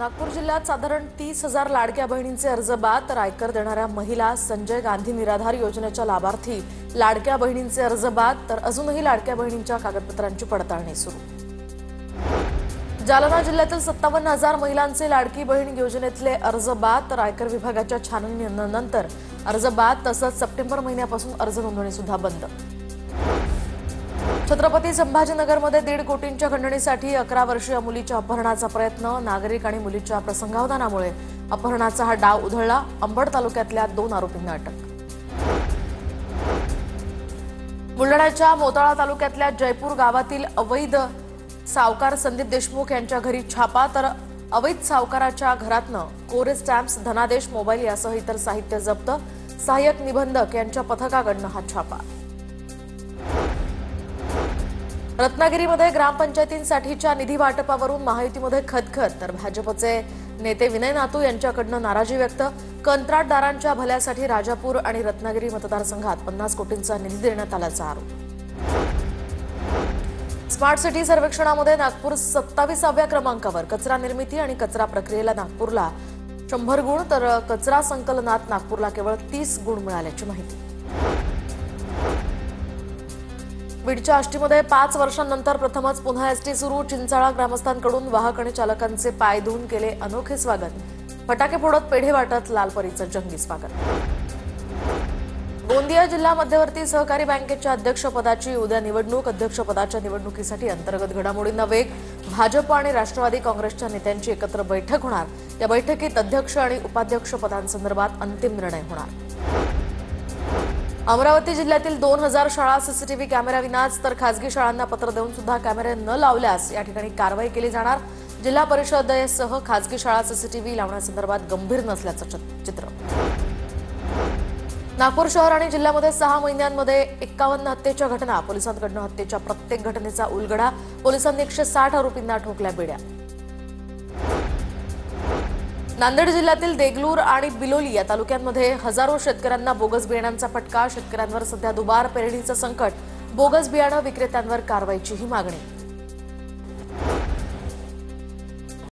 नागपूर जिल्ह्यात साधारण 30,000 लाडक्या बहिणींचे अर्ज बाद तर आयकर देणाऱ्या महिला संजय गांधी निराधार योजनेच्या लाभार्थी लाडक्या बहिणींचे अर्ज बाद तर अजूनही लाडक्या बहिणींच्या कागदपत्रांची पडताळणी सुरू। जालना जिल्ह्यातील 57,000 महिलांचे लाडकी बहीण योजनेतले अर्ज बाद तर आयकर विभागाच्या छाननीनंतर अर्ज बाद तसंच सप्टेंबर महिन्यापासून अर्ज नोंदणी सुद्धा बंद। छत्रपती संभाजीनगरमध्ये 1.5 कोटींच्या खंडणीसाठी 11 वर्षीय मुलीच्या अपहरणाचा प्रयत्न, नागरिक आणि मुलीच्या प्रसंगावधानामुळे अपहरणाचा हा डाव उधळला। अंबड तालुक्यातल्या 2 आरोपींना अटक। बुलढाण्याच्या मोताळा तालुक्यातल्या जयपूर गावातील अवैध सावकार संदीप देशमुख यांच्या घरी छापा तर अवैध सावकाराच्या घरातनं कोरे स्टॅम्प्स, धनादेश, मोबाईल यासह इतर साहित्य जप्त। सहाय्यक निबंधक यांच्या पथकाकडनं हा छापा। रत्नागिरीमध्ये ग्रामपंचायतींसाठीच्या निधी वाटपावरून महायुतीमध्ये खदखद तर भाजपचे नेते विनय नातू यांच्याकडनं नाराजी व्यक्त। कंत्राटदारांच्या भल्यासाठी राजापूर आणि रत्नागिरी मतदारसंघात 50 कोटींचा निधी देण्यात आल्याचा आरोप। स्मार्ट सिटी सर्वेक्षणामध्ये नागपूर 27व्या क्रमांकावर। कचरा निर्मिती आणि कचरा प्रक्रियेला नागपूरला 100 गुण तर कचरा संकलनात नागपूरला केवळ 30 गुण मिळाल्याची माहिती। बीडच्या आष्टीमध्ये 5 वर्षांनंतर प्रथमच पुन्हा एसटी सुरू। चिंचाळा ग्रामस्थांकडून वाहक आणि चालकांचे पाय धुवून केले अनोखे स्वागत। फटाके फोडत पेढे वाटत लालपरीचं जंगी स्वागत। गोंदिया जिल्हा मध्यवर्ती सहकारी बँकेच्या अध्यक्षपदाची उद्या निवडणूक। अध्यक्षपदाच्या निवडणुकीसाठी अंतर्गत घडामोडींना वेग। भाजप आणि राष्ट्रवादी काँग्रेसच्या नेत्यांची एकत्र बैठक होणार। या बैठकीत अध्यक्ष आणि उपाध्यक्ष पदांसंदर्भात अंतिम निर्णय होणार। अमरावती जिल्ह्यातील 2000 शाळा सीसीटीव्ही कॅमेऱ्याविनाच तर खासगी शाळांना पत्र देऊन सुद्धा कॅमेरे न लावल्यास या ठिकाणी कारवाई केली जाणार। जिल्हा परिषदेसह खासगी शाळा सीसीटीव्ही लावण्यासंदर्भात गंभीर नसल्याचं चित्र। नागपूर शहर आणि जिल्ह्यामध्ये 6 महिन्यांमध्ये 51 हत्येच्या घटना। पोलिसांकडून हत्येच्या प्रत्येक घटनेचा उलगडा। पोलिसांनी 160 आरोपींना ठोकल्या बेड्या। नांदेड जिल्ह्यातील देगलूर आणि बिलोली या तालुक्यांमध्ये हजारो शेतकऱ्यांना बोगस बियाण्यांचा फटका। शेतकऱ्यांवर सध्या दुबार पेरणीचं संकट। बोगस बियाणं विक्रेत्यांवर कारवाईचीही मागणी।